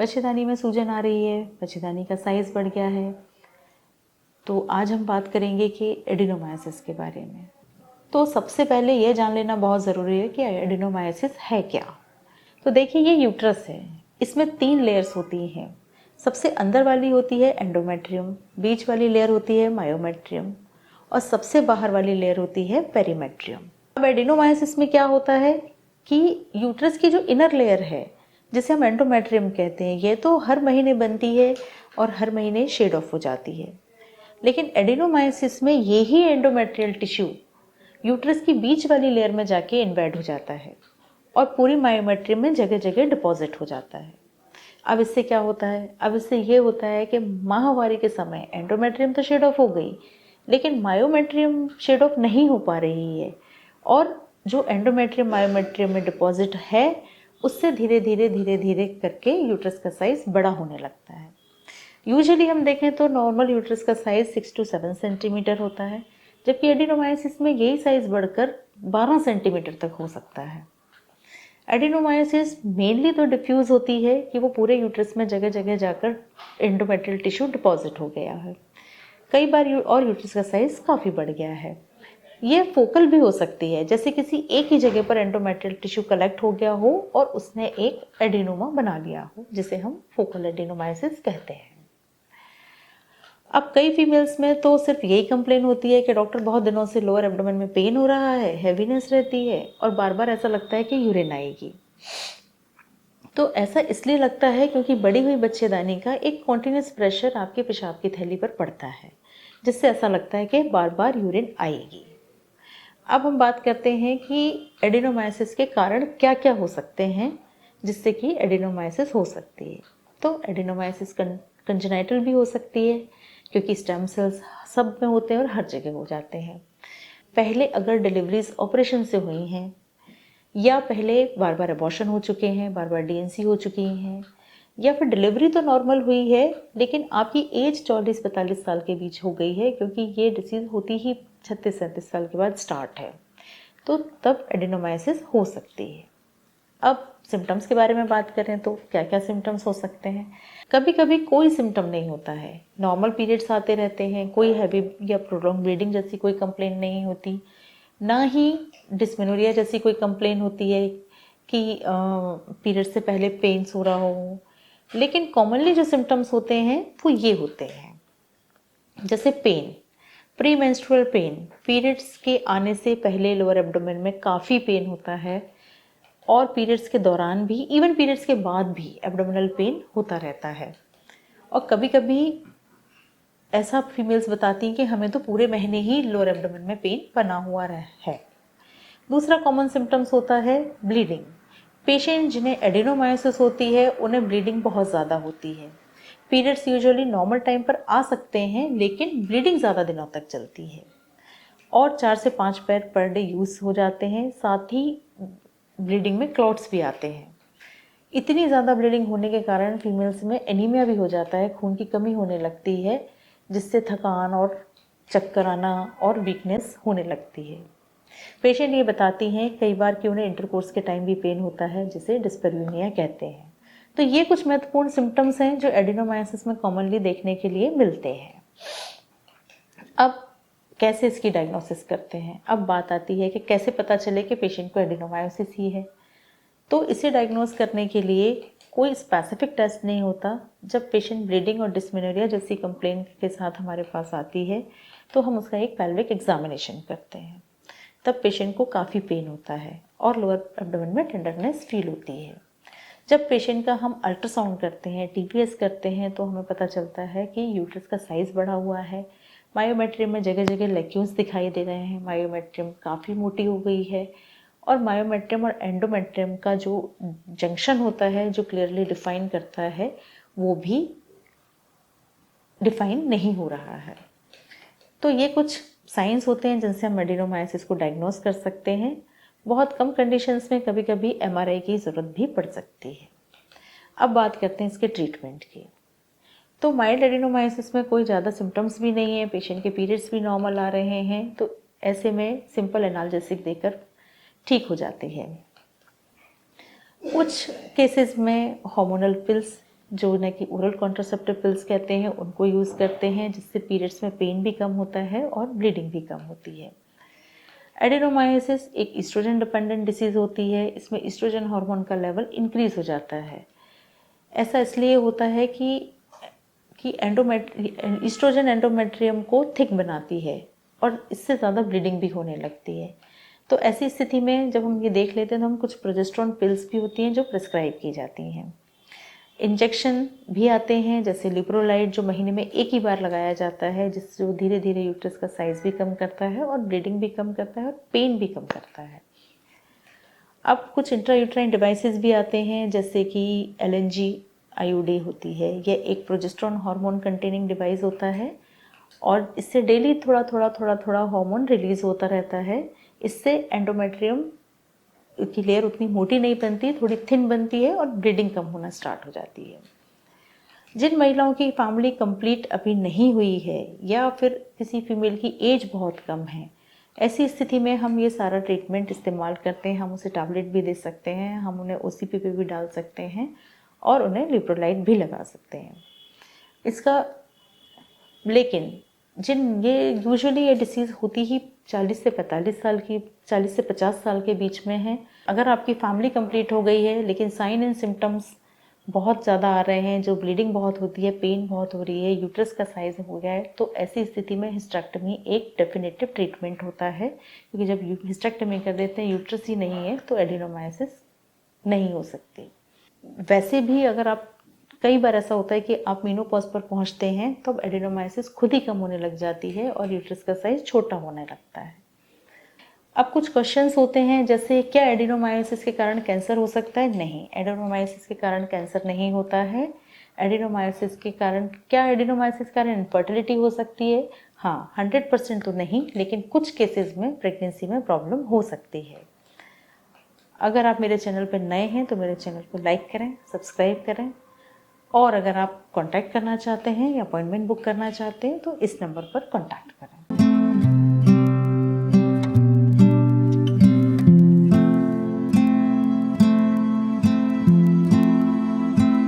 बच्चेदानी में सूजन आ रही है, बच्चेदानी का साइज़ बढ़ गया है। तो आज हम बात करेंगे कि एडिनोमायोसिस के बारे में। तो सबसे पहले ये जान लेना बहुत ज़रूरी है कि एडिनोमायोसिस है क्या। तो देखिए, ये यूट्रस है, इसमें 3 लेयर्स होती हैं। सबसे अंदर वाली होती है एंडोमेट्रियम, बीच वाली लेयर होती है मायोमेट्रियम और सबसे बाहर वाली लेयर होती है पेरीमेट्रियम। अब एडिनोमायोसिस में क्या होता है कि यूट्रस की जो इनर लेयर है, जिसे हम एंडोमेट्रियम कहते हैं, ये तो हर महीने बनती है और हर महीने शेड ऑफ हो जाती है। लेकिन एडिनोमायोसिस में यही एंडोमेट्रियल टिश्यू यूट्रस की बीच वाली लेयर में जाके इन्वेड हो जाता है और पूरी मायोमेट्रियम में जगह जगह डिपॉजिट हो जाता है। अब इससे क्या होता है? अब इससे ये होता है कि माहवारी के समय एंडोमेट्रियम तो शेड ऑफ हो गई, लेकिन मायोमेट्रियम शेड ऑफ नहीं हो पा रही है और जो एंडोमेट्रियम मायोमेट्रियम में डिपॉजिट है उससे धीरे धीरे करके यूट्रस का साइज बड़ा होने लगता है। यूजुअली हम देखें तो नॉर्मल यूट्रस का साइज 6 to 7 सेंटीमीटर होता है, जबकि एडिनोमायोसिस में यही साइज बढ़कर 12 सेंटीमीटर तक हो सकता है। एडिनोमायोसिस मेनली तो डिफ्यूज होती है कि वो पूरे यूट्रस में जगह जगह जाकर एंडोमेट्रियल टिश्यू डिपॉजिट हो गया है। कई बार और यूट्रस का साइज काफ़ी बढ़ गया है। ये फोकल भी हो सकती है, जैसे किसी एक ही जगह पर एंडोमेट्रियल टिश्यू कलेक्ट हो गया हो और उसने एक एडिनोमा बना लिया हो, जिसे हम फोकल एडिनोमायोसिस कहते हैं। अब कई फीमेल्स में तो सिर्फ यही कंप्लेन होती है कि डॉक्टर बहुत दिनों से लोअर एब्डोमेन में पेन हो रहा है, हैवीनेस रहती है और बार बार ऐसा लगता है कि यूरिन आएगी। तो ऐसा इसलिए लगता है क्योंकि बढ़ी हुई बच्चेदानी का एक कॉन्टिन्यूस प्रेशर आपके पेशाब की थैली पर पड़ता है, जिससे ऐसा लगता है कि बार बार यूरिन आएगी। अब हम बात करते हैं कि एडिनोमायोसिस के कारण क्या क्या हो सकते हैं जिससे कि एडिनोमायोसिस हो सकती है। तो एडिनोमायोसिस कंजेनाइटल भी हो सकती है, क्योंकि स्टेम सेल्स सब में होते हैं और हर जगह हो जाते हैं। पहले अगर डिलीवरीज ऑपरेशन से हुई हैं या पहले बार बार अबॉर्शन हो चुके हैं, बार बार डीएनसी हो चुकी हैं, या फिर डिलीवरी तो नॉर्मल हुई है लेकिन आपकी एज 40-45 साल के बीच हो गई है, क्योंकि ये डिसीज़ होती ही 36-37 साल के बाद स्टार्ट है, तो तब एडिनोमायोसिस हो सकती है। अब सिम्टम्स के बारे में बात करें तो क्या क्या सिम्टम्स हो सकते हैं। कभी कभी कोई सिम्टम नहीं होता है, नॉर्मल पीरियड्स आते रहते हैं, कोई हैवी या प्रोलॉन्ग ब्लीडिंग जैसी कोई कंप्लेन नहीं होती, ना ही डिस्मेनोरिया जैसी कोई कंप्लेन होती है कि पीरियड से पहले पेन्स हो रहा हो। लेकिन कॉमनली जो सिम्टम्स होते हैं वो ये होते हैं, जैसे pain, pre menstrual pain, periods के आने से पहले लोअर एब्डोमेन में काफ़ी पेन होता है और पीरियड्स के दौरान भी, इवन पीरियड्स के बाद भी एब्डोमिनल पेन होता रहता है। और कभी कभी ऐसा फीमेल्स बताती हैं कि हमें तो पूरे महीने ही लोअर एब्डोमेन में पेन बना हुआ है। दूसरा कॉमन सिम्टम्स होता है ब्लीडिंग। पेशेंट जिन्हें एडिनोमायोसिस होती है उन्हें ब्लीडिंग बहुत ज़्यादा होती है। पीरियड्स यूजुअली नॉर्मल टाइम पर आ सकते हैं, लेकिन ब्लीडिंग ज़्यादा दिनों तक चलती है और 4 से 5 पैड पर डे यूज़ हो जाते हैं। साथ ही ब्लीडिंग में क्लॉट्स भी आते हैं। इतनी ज़्यादा ब्लीडिंग होने के कारण फीमेल्स में एनीमिया भी हो जाता है, खून की कमी होने लगती है, जिससे थकान और चक्कर आना और वीकनेस होने लगती है। पेशेंट ये बताती हैं कई बार कि उन्हें इंटरकोर्स के टाइम भी पेन होता है, जिसे डिस्परयूनिया कहते हैं। तो ये कुछ महत्वपूर्ण सिम्टम्स हैं जो एडिनोमायोसिस में कॉमनली देखने के लिए मिलते हैं। अब कैसे इसकी डायग्नोसिस करते हैं। अब बात आती है कि कैसे पता चले कि पेशेंट को एडिनोमायोसिस ही है। तो इसे डायग्नोस करने के लिए कोई स्पेसिफिक टेस्ट नहीं होता। जब पेशेंट ब्लीडिंग और डिस्मेनोरिया जैसी कंप्लेंट के साथ हमारे पास आती है तो हम उसका एक पेल्विक एग्जामिनेशन करते हैं। तब पेशेंट को काफ़ी पेन होता है और लोअर एब्डोमेन में टेंडरनेस फील होती है। जब पेशेंट का हम अल्ट्रासाउंड करते हैं, टीपीएस करते हैं, तो हमें पता चलता है कि यूट्रस का साइज़ बढ़ा हुआ है। मायोमेट्रियम में जगह जगह लेक्यूल्स दिखाई दे रहे हैं, मायोमेट्रियम काफ़ी मोटी हो गई है और मायोमेट्रियम और एंडोमेट्रियम का जो जंक्शन होता है, जो क्लियरली डिफाइन करता है, वो भी डिफाइन नहीं हो रहा है। तो ये कुछ साइंस होते हैं जिनसे हम एडिनोमायोसिस को डायग्नोस कर सकते हैं। बहुत कम कंडीशंस में कभी कभी एमआरआई की ज़रूरत भी पड़ सकती है। अब बात करते हैं इसके ट्रीटमेंट की। तो माइल्ड एडिनोमायोसिस में कोई ज़्यादा सिम्टम्स भी नहीं है, पेशेंट के पीरियड्स भी नॉर्मल आ रहे हैं, तो ऐसे में सिंपल एनाल्जेसिक देकर ठीक हो जाते हैं। कुछ केसेस में हार्मोनल पिल्स जो उन्हें कि ओरल कॉन्ट्रासेप्टिव पिल्स कहते हैं उनको यूज़ करते हैं, जिससे पीरियड्स में पेन भी कम होता है और ब्लीडिंग भी कम होती है। एडेनोमायोसिस एक ईस्ट्रोजन डिपेंडेंट डिसीज़ होती है। इसमें ईस्ट्रोजन हार्मोन का लेवल इंक्रीज़ हो जाता है। ऐसा इसलिए होता है कि ईस्ट्रोजन एंडोमेट्रियम को थिक बनाती है और इससे ज़्यादा ब्लीडिंग भी होने लगती है। तो ऐसी स्थिति में जब हम ये देख लेते हैं तो हम कुछ प्रोजेस्टेरोन पिल्स भी होती हैं जो प्रिस्क्राइब की जाती हैं। इंजेक्शन भी आते हैं, जैसे लिप्रोलाइट जो महीने में एक ही बार लगाया जाता है, जिससे वो धीरे धीरे यूट्रस का साइज़ भी कम करता है और ब्लीडिंग भी कम करता है और पेन भी कम करता है। अब कुछ इंट्रायूट्राइन डिवाइसेस भी आते हैं, जैसे कि LNG IUD होती है। यह एक प्रोजेस्टेरोन हार्मोन कंटेनिंग डिवाइस होता है और इससे डेली थोड़ा थोड़ा हार्मोन रिलीज़ होता रहता है। इससे एंडोमेट्रियम की लेयर उतनी मोटी नहीं बनती, थोड़ी थिन बनती है और ब्लीडिंग कम होना स्टार्ट हो जाती है। जिन महिलाओं की फैमिली कंप्लीट अभी नहीं हुई है या फिर किसी फीमेल की एज बहुत कम है, ऐसी स्थिति में हम ये सारा ट्रीटमेंट इस्तेमाल करते हैं। हम उसे टैबलेट भी दे सकते हैं, हम उन्हें OCP पे भी डाल सकते हैं और उन्हें लिप्रोलाइट भी लगा सकते हैं। इसका लेकिन ये डिसीज़ होती ही 40 से 45 साल की, 40 से 50 साल के बीच में है। अगर आपकी फैमिली कंप्लीट हो गई है लेकिन साइन एंड सिम्टम्स बहुत ज़्यादा आ रहे हैं, जो ब्लीडिंग बहुत होती है, पेन बहुत हो रही है, यूट्रस का साइज़ हो गया है, तो ऐसी स्थिति में हिस्टेरेक्टमी एक डेफिनेटिव ट्रीटमेंट होता है। क्योंकि जब हिस्टेरेक्टमी कर देते हैं, यूट्रस ही नहीं है, तो एडेनोमायोसिस नहीं हो सकती। वैसे भी अगर आप, कई बार ऐसा होता है कि आप मेनोपॉज पर पहुंचते हैं तब एडेनोमायोसिस खुद ही कम होने लग जाती है और यूट्रस का साइज छोटा होने लगता है। अब कुछ क्वेश्चंस होते हैं, जैसे क्या एडेनोमायोसिस के कारण कैंसर हो सकता है? नहीं, एडेनोमायोसिस के कारण कैंसर नहीं होता है। एडेनोमायोसिस के कारण इनफर्टिलिटी हो सकती है? हाँ, 100% तो नहीं, लेकिन कुछ केसेस में प्रेगनेंसी में प्रॉब्लम हो सकती है। अगर आप मेरे चैनल पर नए हैं तो मेरे चैनल को लाइक करें, सब्सक्राइब करें, और अगर आप कांटेक्ट करना चाहते हैं या अपॉइंटमेंट बुक करना चाहते हैं तो इस नंबर पर कांटेक्ट